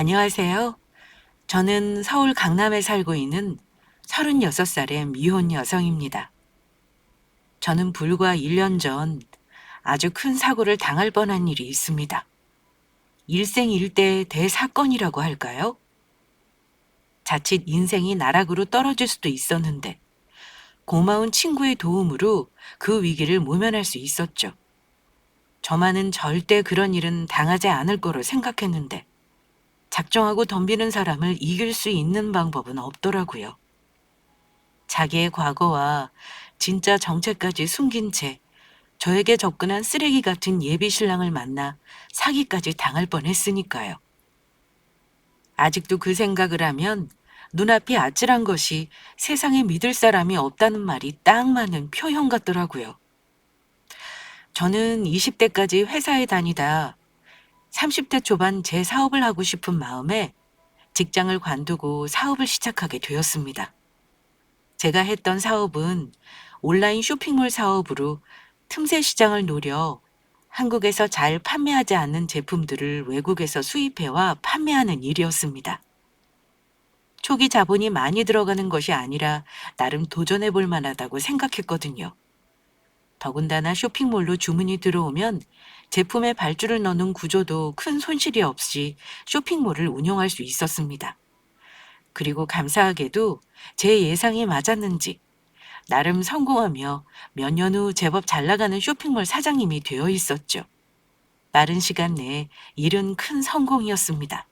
안녕하세요. 저는 서울 강남에 살고 있는 36살의 미혼 여성입니다. 저는 불과 1년 전 아주 큰 사고를 당할 뻔한 일이 있습니다. 일생일대 대사건이라고 할까요? 자칫 인생이 나락으로 떨어질 수도 있었는데 고마운 친구의 도움으로 그 위기를 모면할 수 있었죠. 저만은 절대 그런 일은 당하지 않을 거로 생각했는데 작정하고 덤비는 사람을 이길 수 있는 방법은 없더라고요. 자기의 과거와 진짜 정체까지 숨긴 채 저에게 접근한 쓰레기 같은 예비 신랑을 만나 사기까지 당할 뻔했으니까요. 아직도 그 생각을 하면 눈앞이 아찔한 것이 세상에 믿을 사람이 없다는 말이 딱 맞는 표현 같더라고요. 저는 20대까지 회사에 다니다 30대 초반 제 사업을 하고 싶은 마음에 직장을 관두고 사업을 시작하게 되었습니다. 제가 했던 사업은 온라인 쇼핑몰 사업으로 틈새 시장을 노려 한국에서 잘 판매하지 않는 제품들을 외국에서 수입해와 판매하는 일이었습니다. 초기 자본이 많이 들어가는 것이 아니라 나름 도전해 볼 만하다고 생각했거든요. 더군다나 쇼핑몰로 주문이 들어오면 제품에 발주를 넣는 구조도 큰 손실이 없이 쇼핑몰을 운영할 수 있었습니다. 그리고 감사하게도 제 예상이 맞았는지 나름 성공하며 몇 년 후 제법 잘 나가는 쇼핑몰 사장님이 되어 있었죠. 빠른 시간 내에 일은 큰 성공이었습니다.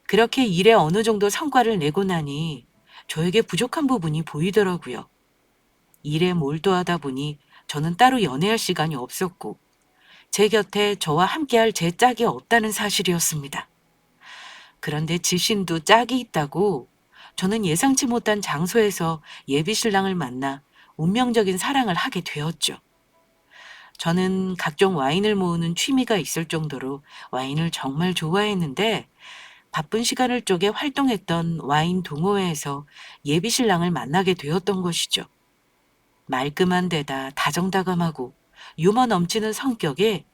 그렇게 일에 어느 정도 성과를 내고 나니 저에게 부족한 부분이 보이더라고요. 일에 몰두하다 보니 저는 따로 연애할 시간이 없었고 제 곁에 저와 함께할 제 짝이 없다는 사실이었습니다. 그런데 지신도 짝이 있다고 저는 예상치 못한 장소에서 예비 신랑을 만나 운명적인 사랑을 하게 되었죠. 저는 각종 와인을 모으는 취미가 있을 정도로 와인을 정말 좋아했는데 바쁜 시간을 쪼개 활동했던 와인 동호회에서 예비 신랑을 만나게 되었던 것이죠. 말끔한 데다 다정다감하고 유머 넘치는 성격에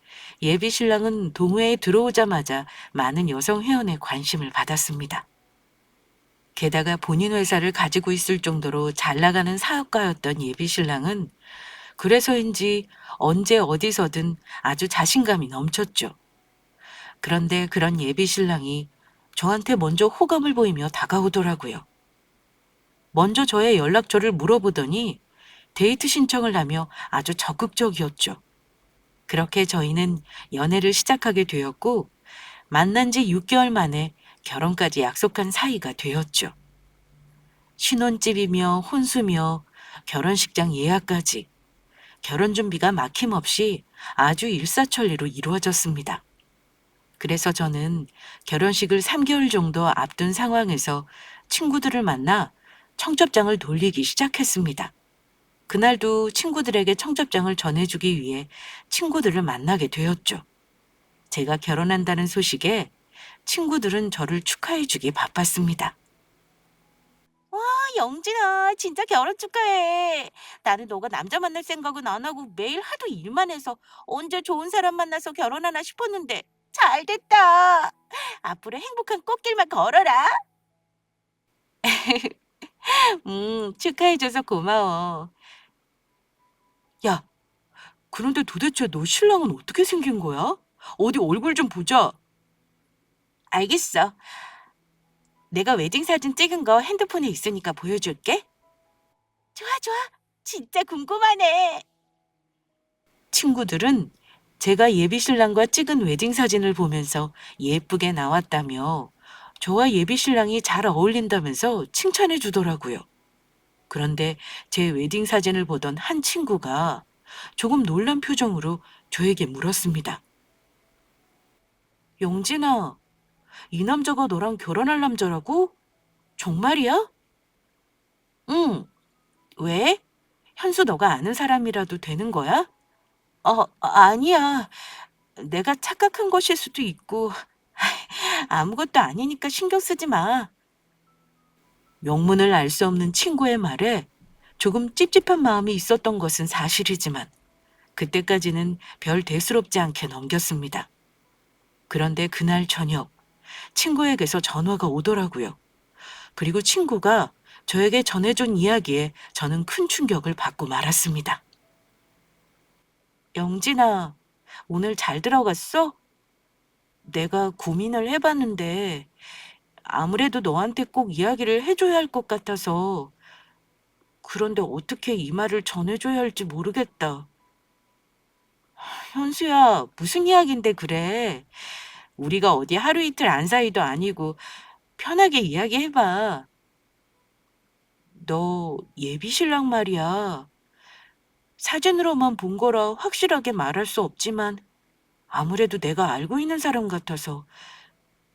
예비 신랑은 동호회에 들어오자마자 많은 여성 회원의 관심을 받았습니다. 게다가 본인 회사를 가지고 있을 정도로 잘 나가는 사업가였던 예비 신랑은 그래서인지 언제 어디서든 아주 자신감이 넘쳤죠. 그런데 그런 예비 신랑이 저한테 먼저 호감을 보이며 다가오더라고요. 먼저 저의 연락처를 물어보더니 데이트 신청을 하며 아주 적극적이었죠. 그렇게 저희는 연애를 시작하게 되었고 만난 지 6개월 만에 결혼까지 약속한 사이가 되었죠. 신혼집이며 혼수며 결혼식장 예약까지 결혼 준비가 막힘없이 아주 일사천리로 이루어졌습니다. 그래서 저는 결혼식을 3개월 정도 앞둔 상황에서 친구들을 만나 청첩장을 돌리기 시작했습니다. 그날도 친구들에게 청첩장을 전해주기 위해 친구들을 만나게 되었죠. 제가 결혼한다는 소식에 친구들은 저를 축하해주기 바빴습니다. 와, 영진아, 진짜 결혼 축하해. 나는 너가 남자 만날 생각은 안 하고 매일 하도 일만 해서 언제 좋은 사람 만나서 결혼하나 싶었는데 잘 됐다. 앞으로 행복한 꽃길만 걸어라. 축하해줘서 고마워. 야, 그런데 도대체 너 신랑은 어떻게 생긴 거야? 어디 얼굴 좀 보자. 알겠어. 내가 웨딩 사진 찍은 거 핸드폰에 있으니까 보여줄게. 좋아, 좋아. 진짜 궁금하네. 친구들은 제가 예비 신랑과 찍은 웨딩 사진을 보면서 예쁘게 나왔다며 저와 예비 신랑이 잘 어울린다면서 칭찬해 주더라고요. 그런데 제 웨딩 사진을 보던 한 친구가 조금 놀란 표정으로 저에게 물었습니다. 영진아, 이 남자가 너랑 결혼할 남자라고? 정말이야? 응. 왜? 현수 너가 아는 사람이라도 되는 거야? 아니야. 내가 착각한 것일 수도 있고 아무것도 아니니까 신경 쓰지 마. 명문을 알 수 없는 친구의 말에 조금 찝찝한 마음이 있었던 것은 사실이지만 그때까지는 별 대수롭지 않게 넘겼습니다. 그런데 그날 저녁 친구에게서 전화가 오더라고요. 그리고 친구가 저에게 전해준 이야기에 저는 큰 충격을 받고 말았습니다. 영진아, 오늘 잘 들어갔어? 내가 고민을 해봤는데 아무래도 너한테 꼭 이야기를 해줘야 할 것 같아서 그런데 어떻게 이 말을 전해줘야 할지 모르겠다. 현수야, 무슨 이야기인데 그래? 우리가 어디 하루 이틀 안 사이도 아니고 편하게 이야기해봐. 너 예비 신랑 말이야. 사진으로만 본 거라 확실하게 말할 수 없지만 아무래도 내가 알고 있는 사람 같아서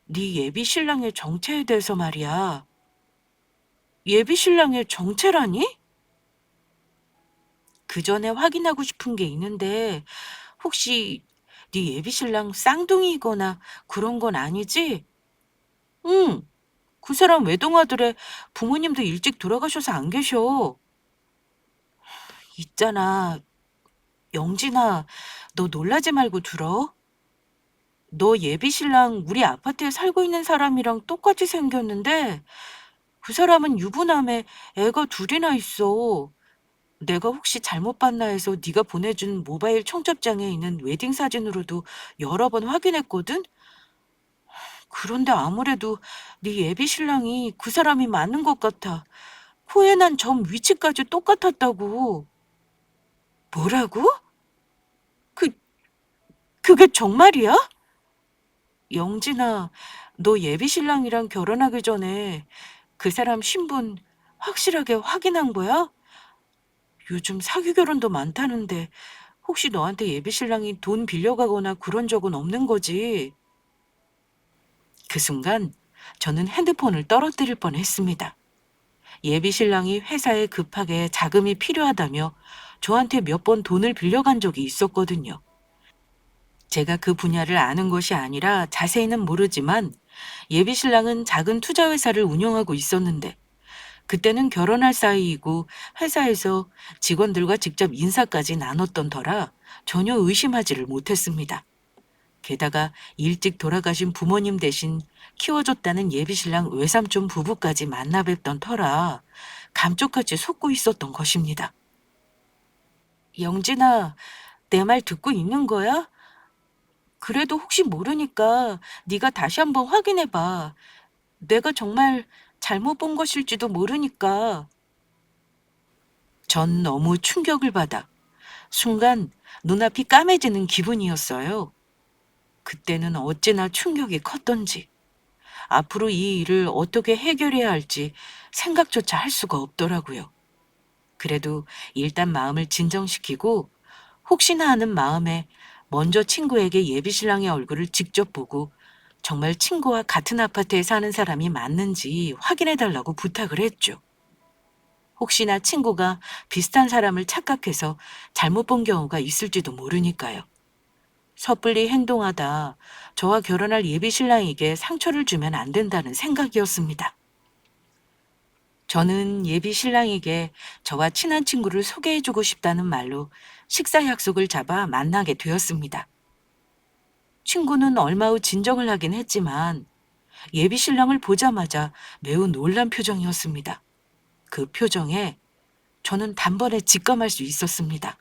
네 예비 신랑의 정체에 대해서 말이야. 예비 신랑의 정체라니? 그 전에 확인하고 싶은 게 있는데 혹시 네 예비 신랑 쌍둥이거나 그런 건 아니지? 응, 그 사람 외동아들의 부모님도 일찍 돌아가셔서 안 계셔. 있잖아, 영진아, 너 놀라지 말고 들어. 너 예비 신랑 우리 아파트에 살고 있는 사람이랑 똑같이 생겼는데 그 사람은 유부남에 애가 둘이나 있어. 내가 혹시 잘못 봤나 해서 네가 보내준 모바일 청첩장에 있는 웨딩 사진으로도 여러 번 확인했거든? 그런데 아무래도 네 예비 신랑이 그 사람이 맞는 것 같아. 코에 난 점 위치까지 똑같았다고. 뭐라고? 그, 그게 정말이야? 영진아, 너 예비 신랑이랑 결혼하기 전에 그 사람 신분 확실하게 확인한 거야? 요즘 사기 결혼도 많다는데 혹시 너한테 예비 신랑이 돈 빌려가거나 그런 적은 없는 거지? 그 순간 저는 핸드폰을 떨어뜨릴 뻔했습니다. 예비 신랑이 회사에 급하게 자금이 필요하다며 저한테 몇 번 돈을 빌려간 적이 있었거든요. 제가 그 분야를 아는 것이 아니라 자세히는 모르지만 예비 신랑은 작은 투자 회사를 운영하고 있었는데 그때는 결혼할 사이이고 회사에서 직원들과 직접 인사까지 나눴던 터라 전혀 의심하지를 못했습니다. 게다가 일찍 돌아가신 부모님 대신 키워줬다는 예비신랑 외삼촌 부부까지 만나 뵙던 터라 감쪽같이 속고 있었던 것입니다. 영진아, 내 말 듣고 있는 거야? 그래도 혹시 모르니까 네가 다시 한번 확인해봐. 내가 정말 잘못 본 것일지도 모르니까. 전 너무 충격을 받아 순간 눈앞이 까매지는 기분이었어요. 그때는 어찌나 충격이 컸던지. 앞으로 이 일을 어떻게 해결해야 할지 생각조차 할 수가 없더라고요. 그래도 일단 마음을 진정시키고 혹시나 하는 마음에 먼저 친구에게 예비신랑의 얼굴을 직접 보고 정말 친구와 같은 아파트에 사는 사람이 맞는지 확인해 달라고 부탁을 했죠. 혹시나 친구가 비슷한 사람을 착각해서 잘못 본 경우가 있을지도 모르니까요. 섣불리 행동하다 저와 결혼할 예비 신랑에게 상처를 주면 안 된다는 생각이었습니다. 저는 예비 신랑에게 저와 친한 친구를 소개해주고 싶다는 말로 식사 약속을 잡아 만나게 되었습니다. 친구는 얼마 후 진정을 하긴 했지만 예비 신랑을 보자마자 매우 놀란 표정이었습니다. 그 표정에 저는 단번에 직감할 수 있었습니다.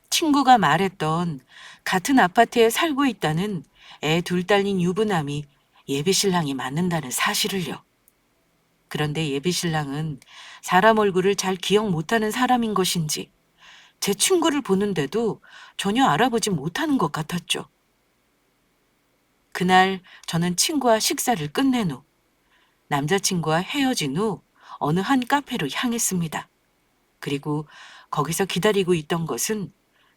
친구가 말했던 같은 아파트에 살고 있다는 애 둘 딸린 유부남이 예비 신랑이 맞는다는 사실을요. 그런데 예비 신랑은 사람 얼굴을 잘 기억 못하는 사람인 것인지 제 친구를 보는데도 전혀 알아보지 못하는 것 같았죠. 그날 저는 친구와 식사를 끝낸 후 남자친구와 헤어진 후 어느 한 카페로 향했습니다. 그리고 거기서 기다리고 있던 것은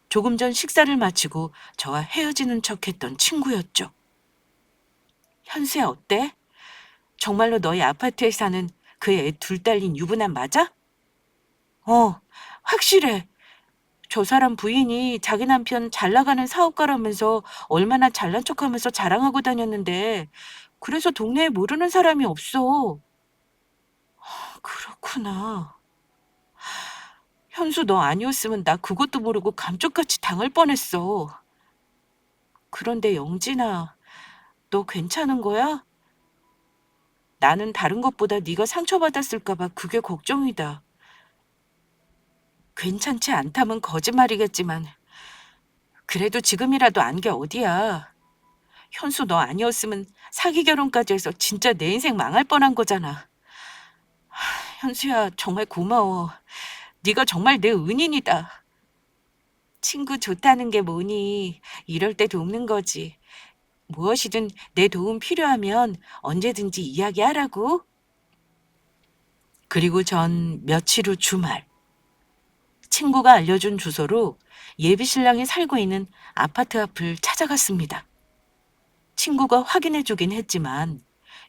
조금 전 식사를 마치고 저와 헤어지는 척했던 친구였죠. 현수야, 어때? 정말로 너희 아파트에 사는 그 애 둘 딸린 유부남 맞아? 확실해. 저 사람 부인이 자기 남편 잘 나가는 사업가라면서 얼마나 잘난 척하면서 자랑하고 다녔는데 그래서 동네에 모르는 사람이 없어. 그렇구나. 현수 너 아니었으면 나 그것도 모르고 감쪽같이 당할 뻔했어. 그런데 영진아, 너 괜찮은 거야? 나는 다른 것보다 네가 상처받았을까 봐 그게 걱정이다. 괜찮지 않다면 거짓말이겠지만 그래도 지금이라도 안 게 어디야. 현수 너 아니었으면 사기 결혼까지 해서 진짜 내 인생 망할 뻔한 거잖아. 현수야 정말 고마워. 네가 정말 내 은인이다. 친구 좋다는 게 뭐니? 이럴 때 돕는 거지. 무엇이든 내 도움 필요하면 언제든지 이야기하라고. 그리고 전 며칠 후 주말 친구가 알려준 주소로 예비 신랑이 살고 있는 아파트 앞을 찾아갔습니다. 친구가 확인해 주긴 했지만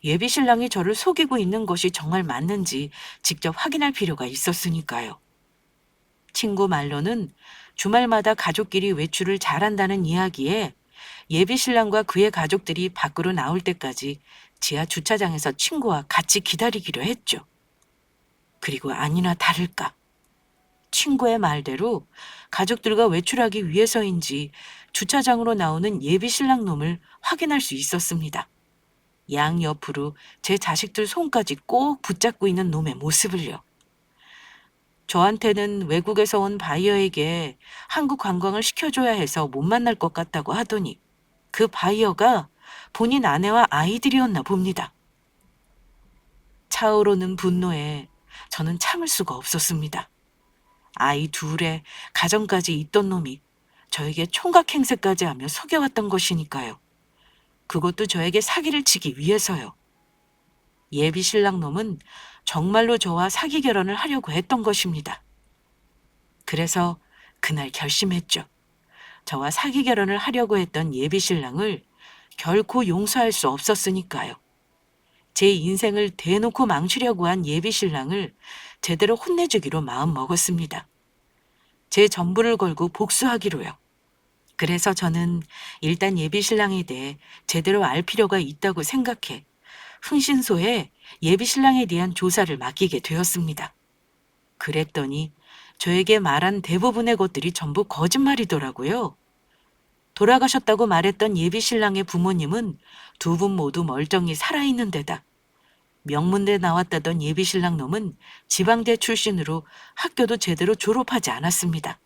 예비 신랑이 저를 속이고 있는 것이 정말 맞는지 직접 확인할 필요가 있었으니까요. 친구 말로는 주말마다 가족끼리 외출을 잘한다는 이야기에 예비 신랑과 그의 가족들이 밖으로 나올 때까지 지하 주차장에서 친구와 같이 기다리기로 했죠. 그리고 아니나 다를까. 친구의 말대로 가족들과 외출하기 위해서인지 주차장으로 나오는 예비 신랑 놈을 확인할 수 있었습니다. 양 옆으로 제 자식들 손까지 꼭 붙잡고 있는 놈의 모습을요. 저한테는 외국에서 온 바이어에게 한국 관광을 시켜줘야 해서 못 만날 것 같다고 하더니 그 바이어가 본인 아내와 아이들이었나 봅니다. 차오르는 분노에 저는 참을 수가 없었습니다. 아이 둘에 가정까지 있던 놈이 저에게 총각 행세까지 하며 속여왔던 것이니까요. 그것도 저에게 사기를 치기 위해서요. 예비 신랑 놈은 정말로 저와 사기 결혼을 하려고 했던 것입니다. 그래서 그날 결심했죠. 저와 사기 결혼을 하려고 했던 예비 신랑을 결코 용서할 수 없었으니까요. 제 인생을 대놓고 망치려고 한 예비 신랑을 제대로 혼내주기로 마음먹었습니다. 제 전부를 걸고 복수하기로요. 그래서 저는 일단 예비 신랑에 대해 제대로 알 필요가 있다고 생각해 흥신소에 예비 신랑에 대한 조사를 맡기게 되었습니다. 그랬더니 저에게 말한 대부분의 것들이 전부 거짓말이더라고요. 돌아가셨다고 말했던 예비 신랑의 부모님은 두 분 모두 멀쩡히 살아있는 데다 명문대 나왔다던 예비 신랑 놈은 지방대 출신으로 학교도 제대로 졸업하지 않았습니다.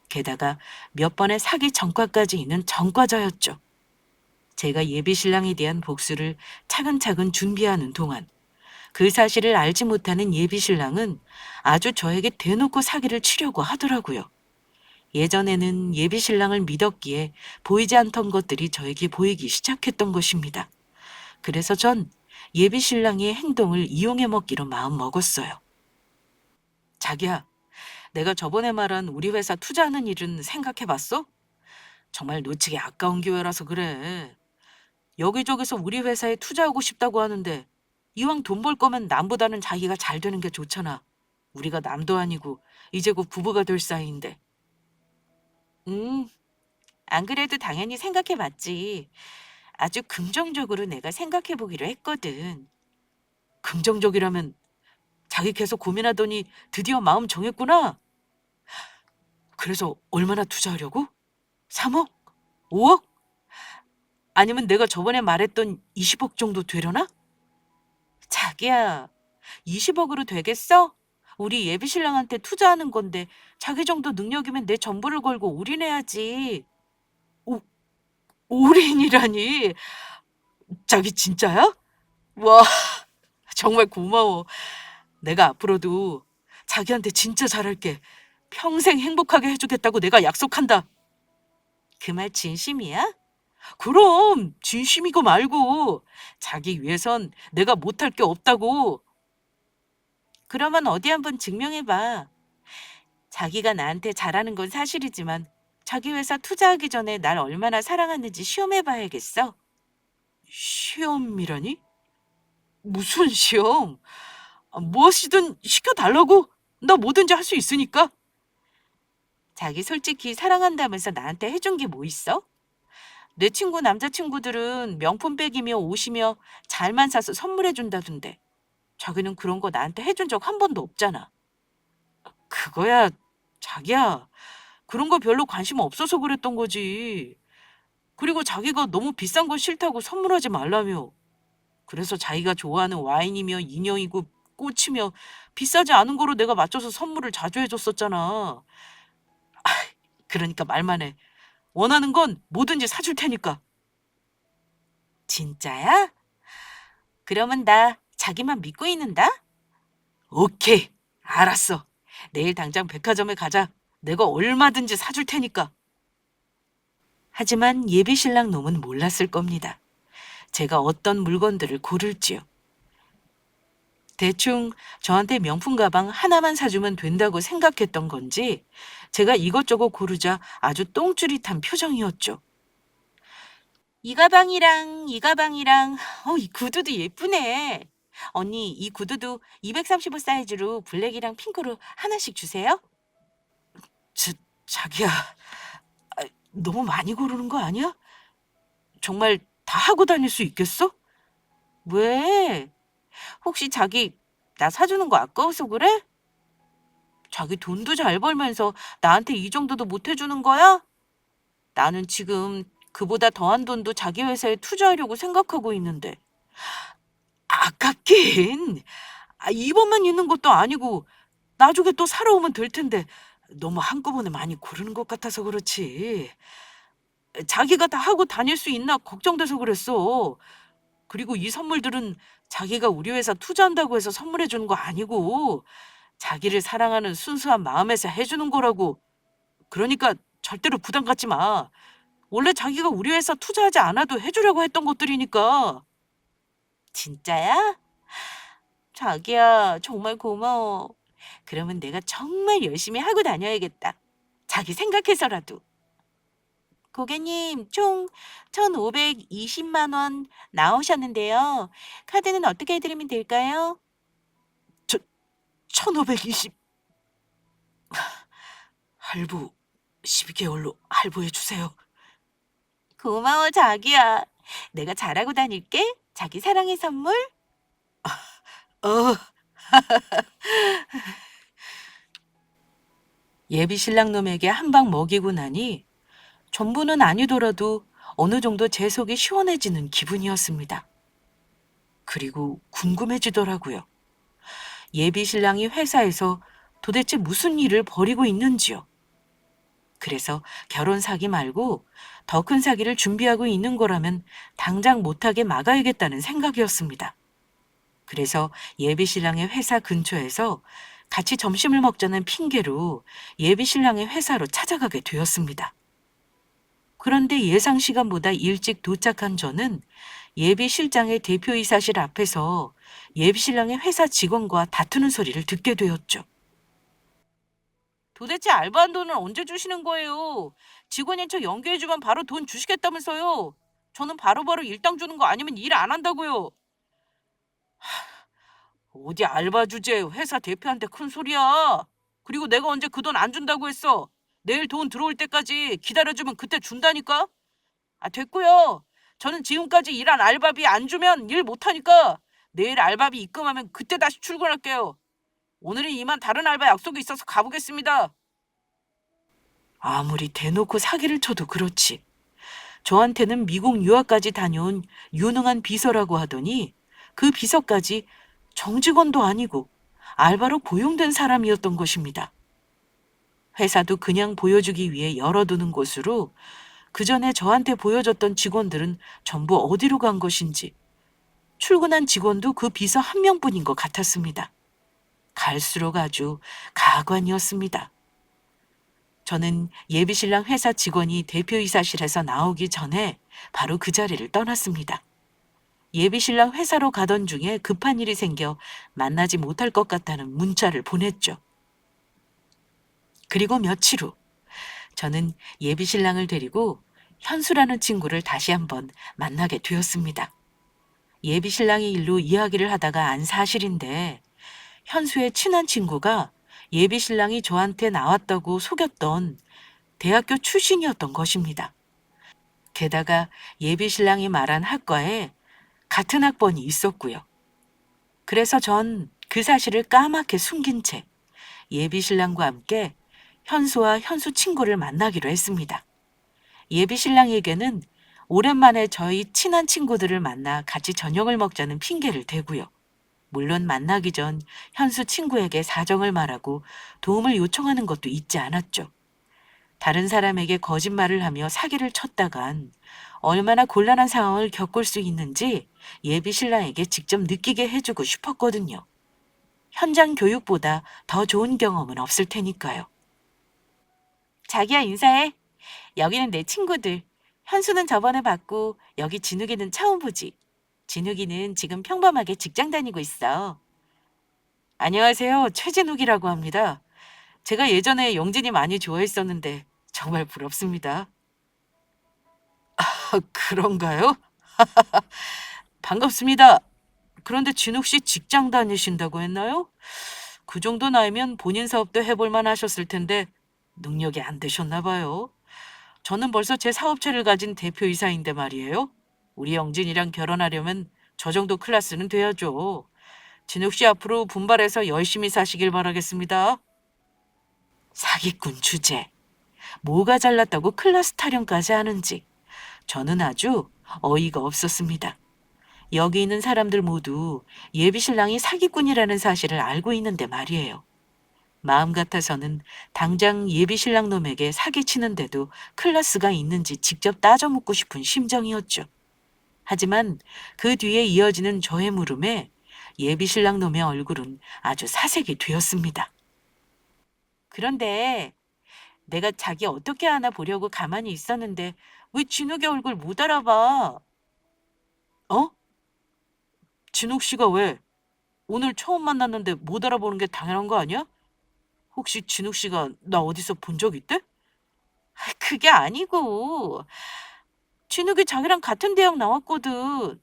게다가 몇 번의 사기 전과까지 있는 전과자였죠. 제가 예비 신랑에 대한 복수를 차근차근 준비하는 동안 그 사실을 알지 못하는 예비 신랑은 아주 저에게 대놓고 사기를 치려고 하더라고요. 예전에는 예비 신랑을 믿었기에 보이지 않던 것들이 저에게 보이기 시작했던 것입니다. 그래서 전 예비 신랑의 행동을 이용해 먹기로 마음먹었어요. 자기야, 내가 저번에 말한 우리 회사 투자하는 일은 생각해 봤어? 정말 놓치기 아까운 기회라서 그래. 여기저기서 우리 회사에 투자하고 싶다고 하는데 이왕 돈 벌 거면 남보다는 자기가 잘 되는 게 좋잖아. 우리가 남도 아니고 이제 곧 부부가 될 사이인데. 음, 안 그래도 당연히 생각해 봤지. 아주 긍정적으로 내가 생각해 보기로 했거든. 긍정적이라면 자기 계속 고민하더니 드디어 마음 정했구나. 그래서 얼마나 투자하려고? 3억? 5억? 아니면 내가 저번에 말했던 20억 정도 되려나? 자기야, 20억으로 되겠어? 우리 예비 신랑한테 투자하는 건데 자기 정도 능력이면 내 전부를 걸고 올인해야지. 오, 올인이라니? 자기 진짜야? 와, 정말 고마워. 내가 앞으로도 자기한테 진짜 잘할게. 평생 행복하게 해주겠다고 내가 약속한다. 그 말 진심이야? 그럼 진심이고 말고 자기 위해선 내가 못할 게 없다고. 그러면 어디 한번 증명해봐. 자기가 나한테 잘하는 건 사실이지만 자기 회사 투자하기 전에 날 얼마나 사랑하는지 시험해봐야겠어. 시험이라니? 무슨 시험? 무엇이든 시켜달라고? 나 뭐든지 할 수 있으니까. 자기 솔직히 사랑한다면서 나한테 해준 게 뭐 있어? 내 친구 남자친구들은 명품백이며 옷이며 잘만 사서 선물해준다던데 자기는 그런 거 나한테 해준 적 한 번도 없잖아. 그거야 자기야. 그런 거 별로 관심 없어서 그랬던 거지. 그리고 자기가 너무 비싼 거 싫다고 선물하지 말라며. 그래서 자기가 좋아하는 와인이며 인형이고 꽃이며 비싸지 않은 거로 내가 맞춰서 선물을 자주 해줬었잖아. 그러니까 말만 해. 원하는 건 뭐든지 사줄 테니까. 진짜야? 그러면 나 자기만 믿고 있는다? 오케이. 알았어. 내일 당장 백화점에 가자. 내가 얼마든지 사줄 테니까. 하지만 예비 신랑 놈은 몰랐을 겁니다. 제가 어떤 물건들을 고를지요. 대충 저한테 명품 가방 하나만 사주면 된다고 생각했던 건지 제가 이것저것 고르자 아주 똥줄이 탄 표정이었죠. 이 가방이랑, 이 구두도 예쁘네. 언니, 이 구두도 235 사이즈로 블랙이랑 핑크로 하나씩 주세요. 자, 자기야, 너무 많이 고르는 거 아니야? 정말 다 하고 다닐 수 있겠어? 왜? 혹시 자기 나 사주는 거 아까워서 그래? 자기 돈도 잘 벌면서 나한테 이 정도도 못 해주는 거야? 나는 지금 그보다 더한 돈도 자기 회사에 투자하려고 생각하고 있는데. 아깝긴. 이번만 있는 것도 아니고 나중에 또 사러 오면 될 텐데 너무 한꺼번에 많이 고르는 것 같아서 그렇지. 자기가 다 하고 다닐 수 있나 걱정돼서 그랬어. 그리고 이 선물들은 자기가 우리 회사 투자한다고 해서 선물해 주는 거 아니고 자기를 사랑하는 순수한 마음에서 해주는 거라고. 그러니까 절대로 부담 갖지 마. 원래 자기가 우리 회사 투자하지 않아도 해주려고 했던 것들이니까. 진짜야? 자기야, 정말 고마워. 그러면 내가 정말 열심히 하고 다녀야겠다. 자기 생각해서라도. 고객님, 총 1,520만 원 나오셨는데요. 카드는 어떻게 해드리면 될까요? 저, 1,520. 할부 12개월로 할부해 주세요. 고마워, 자기야. 내가 잘하고 다닐게. 자기 사랑의 선물. 어. 예비 신랑 놈에게 한 방 먹이고 나니 전부는 아니더라도 어느 정도 제 속이 시원해지는 기분이었습니다. 그리고 궁금해지더라고요. 예비 신랑이 회사에서 도대체 무슨 일을 벌이고 있는지요. 그래서 결혼 사기 말고 더 큰 사기를 준비하고 있는 거라면 당장 못하게 막아야겠다는 생각이었습니다. 그래서 예비 신랑의 회사 근처에서 같이 점심을 먹자는 핑계로 예비 신랑의 회사로 찾아가게 되었습니다. 그런데 예상 시간보다 일찍 도착한 저는 예비 실장의 대표이사실 앞에서 예비 신랑의 회사 직원과 다투는 소리를 듣게 되었죠. 도대체 알바한 돈을 언제 주시는 거예요? 직원인 척 연기해주면 바로 돈 주시겠다면서요. 저는 바로바로 일당 주는 거 아니면 일 안 한다고요. 어디 알바 주제 회사 대표한테 큰 소리야. 그리고 내가 언제 그 돈 안 준다고 했어. 내일 돈 들어올 때까지 기다려주면 그때 준다니까. 됐고요. 저는 지금까지 일한 알바비 안 주면 일 못하니까 내일 알바비 입금하면 그때 다시 출근할게요. 오늘은 이만 다른 알바 약속이 있어서 가보겠습니다. 아무리 대놓고 사기를 쳐도 그렇지. 저한테는 미국 유학까지 다녀온 유능한 비서라고 하더니 그 비서까지 정직원도 아니고 알바로 고용된 사람이었던 것입니다. 회사도 그냥 보여주기 위해 열어두는 곳으로 그 전에 저한테 보여줬던 직원들은 전부 어디로 간 것인지 출근한 직원도 그 비서 한 명뿐인 것 같았습니다. 갈수록 아주 가관이었습니다. 저는 예비신랑 회사 직원이 대표이사실에서 나오기 전에 바로 그 자리를 떠났습니다. 예비신랑 회사로 가던 중에 급한 일이 생겨 만나지 못할 것 같다는 문자를 보냈죠. 그리고 며칠 후 저는 예비신랑을 데리고 현수라는 친구를 다시 한번 만나게 되었습니다. 예비신랑의 일로 이야기를 하다가 안 사실인데 현수의 친한 친구가 예비신랑이 저한테 나왔다고 속였던 대학교 출신이었던 것입니다. 게다가 예비신랑이 말한 학과에 같은 학번이 있었고요. 그래서 전 그 사실을 까맣게 숨긴 채 예비신랑과 함께 현수와 현수 친구를 만나기로 했습니다. 예비신랑에게는 오랜만에 저희 친한 친구들을 만나 같이 저녁을 먹자는 핑계를 대고요. 물론 만나기 전 현수 친구에게 사정을 말하고 도움을 요청하는 것도 잊지 않았죠. 다른 사람에게 거짓말을 하며 사기를 쳤다간 얼마나 곤란한 상황을 겪을 수 있는지 예비 신랑에게 직접 느끼게 해주고 싶었거든요. 현장 교육보다 더 좋은 경험은 없을 테니까요. 자기야, 인사해. 여기는 내 친구들. 현수는 저번에 봤고 여기 진욱이는 처음 보지. 진욱이는 지금 평범하게 직장 다니고 있어. 안녕하세요. 최진욱이라고 합니다. 제가 예전에 영진이 많이 좋아했었는데 정말 부럽습니다. 그런가요? 반갑습니다. 그런데 진욱 씨 직장 다니신다고 했나요? 그 정도 나이면 본인 사업도 해볼 만 하셨을 텐데 능력이 안 되셨나 봐요. 저는 벌써 제 사업체를 가진 대표이사인데 말이에요. 우리 영진이랑 결혼하려면 저 정도 클래스는 돼야죠. 진욱 씨 앞으로 분발해서 열심히 사시길 바라겠습니다. 사기꾼 주제. 뭐가 잘났다고 클래스 타령까지 하는지 저는 아주 어이가 없었습니다. 여기 있는 사람들 모두 예비 신랑이 사기꾼이라는 사실을 알고 있는데 말이에요. 마음 같아서는 당장 예비 신랑 놈에게 사기치는데도 클래스가 있는지 직접 따져 묻고 싶은 심정이었죠. 하지만 그 뒤에 이어지는 저의 물음에 예비 신랑 놈의 얼굴은 아주 사색이 되었습니다. 그런데 내가 자기 어떻게 하나 보려고 가만히 있었는데 왜 진욱의 얼굴 못 알아봐? 어? 진욱 씨가 왜? 오늘 처음 만났는데 못 알아보는 게 당연한 거 아니야? 혹시 진욱 씨가 나 어디서 본 적 있대? 그게 아니고 진욱이 자기랑 같은 대학 나왔거든.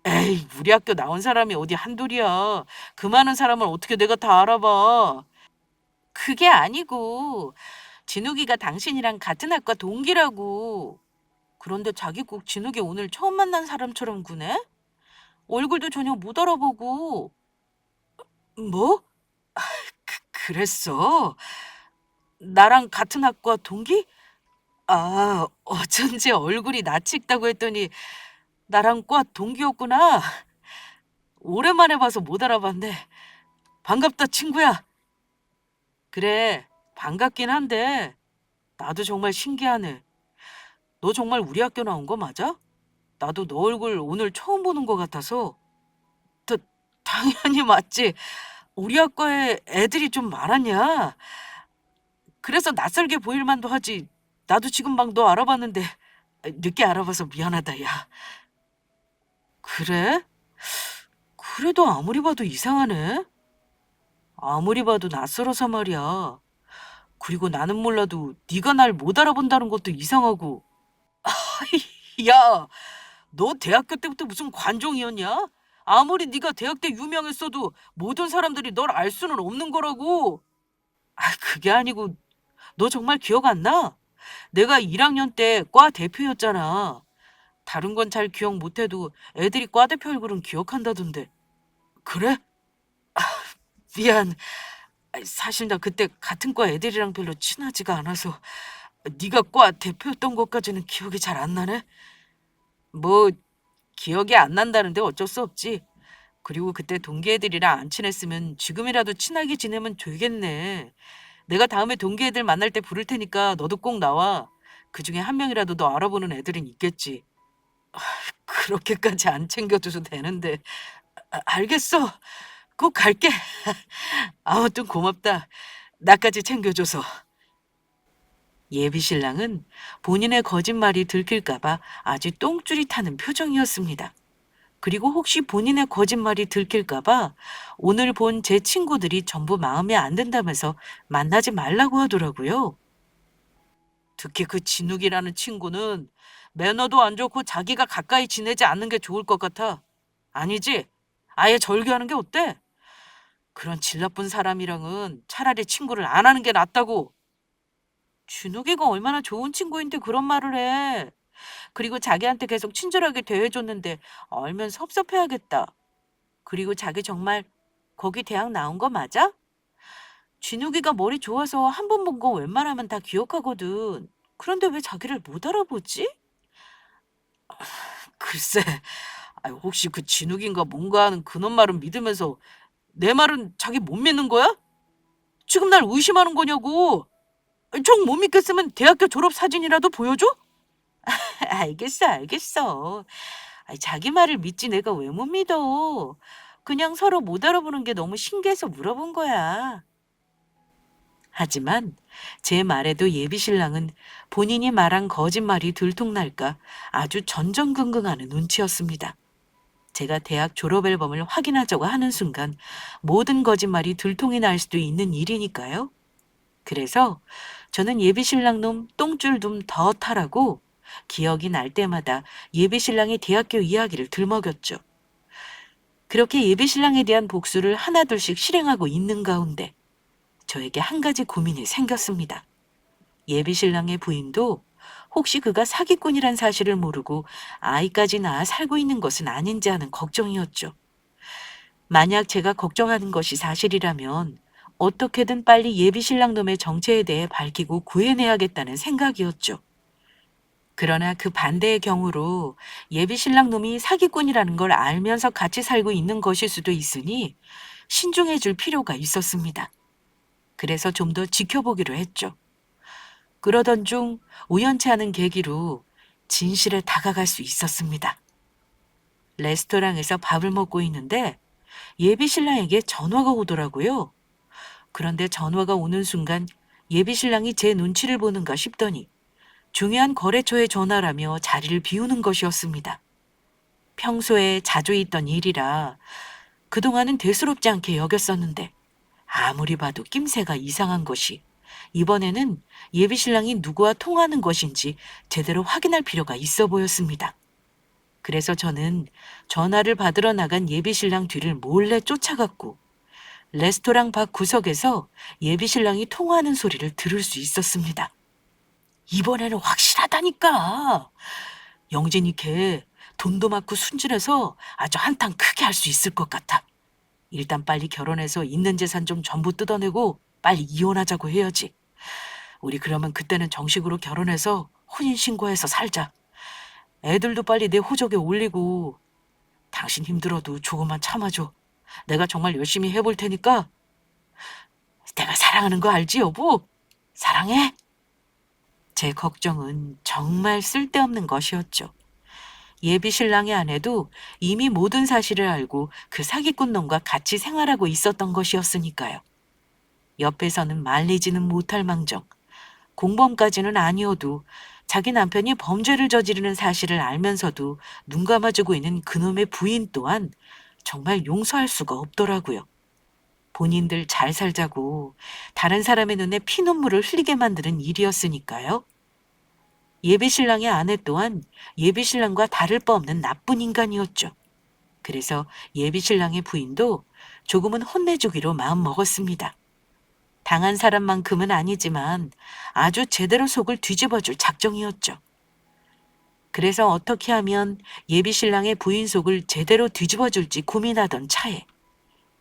에이, 우리 학교 나온 사람이 어디 한둘이야. 그 많은 사람을 어떻게 내가 다 알아봐. 그게 아니고 진욱이가 당신이랑 같은 학과 동기라고. 그런데 자기 꼭 진욱이 오늘 처음 만난 사람처럼 구네? 얼굴도 전혀 못 알아보고. 뭐? 그랬어? 나랑 같은 학과 동기? 아, 어쩐지 얼굴이 낯익다고 했더니 나랑 과 동기였구나. 오랜만에 봐서 못 알아봤네. 반갑다, 친구야. 그래, 반갑긴 한데 나도 정말 신기하네. 너 정말 우리 학교 나온 거 맞아? 나도 너 얼굴 오늘 처음 보는 것 같아서. 다, 당연히 맞지. 우리 학과에 애들이 좀 많았냐? 그래서 낯설게 보일 만도 하지. 나도 지금 막 너 알아봤는데 늦게 알아봐서 미안하다, 야. 그래? 그래도 아무리 봐도 이상하네. 아무리 봐도 낯설어서 말이야. 그리고 나는 몰라도 네가 날 못 알아본다는 것도 이상하고. 야, 너 대학교 때부터 무슨 관종이었냐? 아무리 네가 대학 때 유명했어도 모든 사람들이 널 알 수는 없는 거라고. 그게 아니고 너 정말 기억 안 나? 내가 1학년 때 과 대표였잖아. 다른 건 잘 기억 못해도 애들이 과 대표 얼굴은 기억한다던데. 그래? 미안. 사실 나 그때 같은 과 애들이랑 별로 친하지가 않아서 네가 과 대표였던 것까지는 기억이 잘 안 나네. 뭐 기억이 안 난다는데 어쩔 수 없지. 그리고 그때 동기 애들이랑 안 친했으면 지금이라도 친하게 지내면 되겠네. 내가 다음에 동기 애들 만날 때 부를 테니까 너도 꼭 나와. 그 중에 한 명이라도 너 알아보는 애들은 있겠지. 그렇게까지 안 챙겨줘도 되는데. 알겠어. 꼭 갈게. 아무튼 고맙다. 나까지 챙겨줘서. 예비 신랑은 본인의 거짓말이 들킬까봐 아주 똥줄이 타는 표정이었습니다. 그리고 혹시 본인의 거짓말이 들킬까봐 오늘 본 제 친구들이 전부 마음에 안 든다면서 만나지 말라고 하더라고요. 특히 그 진욱이라는 친구는 매너도 안 좋고 자기가 가까이 지내지 않는 게 좋을 것 같아. 아니지? 아예 절교하는 게 어때? 그런 질 나쁜 사람이랑은 차라리 친구를 안 하는 게 낫다고. 진욱이가 얼마나 좋은 친구인데 그런 말을 해. 그리고 자기한테 계속 친절하게 대해줬는데 알면 섭섭해하겠다. 그리고 자기 정말 거기 대학 나온 거 맞아? 진욱이가 머리 좋아서 한 번 본 거 웬만하면 다 기억하거든. 그런데 왜 자기를 못 알아보지? 글쎄, 혹시 그 진욱인가 뭔가 하는 그놈 말은 믿으면서 내 말은 자기 못 믿는 거야? 지금 날 의심하는 거냐고. 정 못 믿겠으면 대학교 졸업 사진이라도 보여줘? 알겠어, 알겠어. 자기 말을 믿지 내가 왜 못 믿어. 그냥 서로 못 알아보는 게 너무 신기해서 물어본 거야. 하지만 제 말에도 예비 신랑은 본인이 말한 거짓말이 들통날까 아주 전전긍긍하는 눈치였습니다. 제가 대학 졸업 앨범을 확인하자고 하는 순간 모든 거짓말이 들통이 날 수도 있는 일이니까요. 그래서 저는 예비 신랑 놈 똥줄 좀 더 타라고 기억이 날 때마다 예비 신랑의 대학교 이야기를 들먹였죠. 그렇게 예비 신랑에 대한 복수를 하나둘씩 실행하고 있는 가운데 저에게 한 가지 고민이 생겼습니다. 예비 신랑의 부인도 혹시 그가 사기꾼이란 사실을 모르고 아이까지 낳아 살고 있는 것은 아닌지 하는 걱정이었죠. 만약 제가 걱정하는 것이 사실이라면 어떻게든 빨리 예비 신랑 놈의 정체에 대해 밝히고 구해내야겠다는 생각이었죠. 그러나 그 반대의 경우로 예비 신랑 놈이 사기꾼이라는 걸 알면서 같이 살고 있는 것일 수도 있으니 신중해 줄 필요가 있었습니다. 그래서 좀 더 지켜보기로 했죠. 그러던 중 우연치 않은 계기로 진실에 다가갈 수 있었습니다. 레스토랑에서 밥을 먹고 있는데 예비 신랑에게 전화가 오더라고요. 그런데 전화가 오는 순간 예비 신랑이 제 눈치를 보는가 싶더니 중요한 거래처의 전화라며 자리를 비우는 것이었습니다. 평소에 자주 있던 일이라 그동안은 대수롭지 않게 여겼었는데 아무리 봐도 낌새가 이상한 것이 이번에는 예비 신랑이 누구와 통화하는 것인지 제대로 확인할 필요가 있어 보였습니다. 그래서 저는 전화를 받으러 나간 예비 신랑 뒤를 몰래 쫓아갔고 레스토랑 밖 구석에서 예비 신랑이 통화하는 소리를 들을 수 있었습니다. 이번에는 확실하다니까. 영진이 걔 돈도 많고 순진해서 아주 한탕 크게 할 수 있을 것 같아. 일단 빨리 결혼해서 있는 재산 좀 전부 뜯어내고 빨리 이혼하자고 해야지. 우리 그러면 그때는 정식으로 결혼해서 혼인신고해서 살자. 애들도 빨리 내 호적에 올리고 당신 힘들어도 조금만 참아줘. 내가 정말 열심히 해볼 테니까. 내가 사랑하는 거 알지, 여보? 사랑해? 제 걱정은 정말 쓸데없는 것이었죠. 예비 신랑의 아내도 이미 모든 사실을 알고 그 사기꾼 놈과 같이 생활하고 있었던 것이었으니까요. 옆에서는 말리지는 못할 망정, 공범까지는 아니어도 자기 남편이 범죄를 저지르는 사실을 알면서도 눈 감아주고 있는 그놈의 부인 또한 정말 용서할 수가 없더라고요. 본인들 잘 살자고 다른 사람의 눈에 피눈물을 흘리게 만드는 일이었으니까요. 예비 신랑의 아내 또한 예비 신랑과 다를 바 없는 나쁜 인간이었죠. 그래서 예비 신랑의 부인도 조금은 혼내주기로 마음먹었습니다. 당한 사람만큼은 아니지만 아주 제대로 속을 뒤집어줄 작정이었죠. 그래서 어떻게 하면 예비 신랑의 부인 속을 제대로 뒤집어줄지 고민하던 차에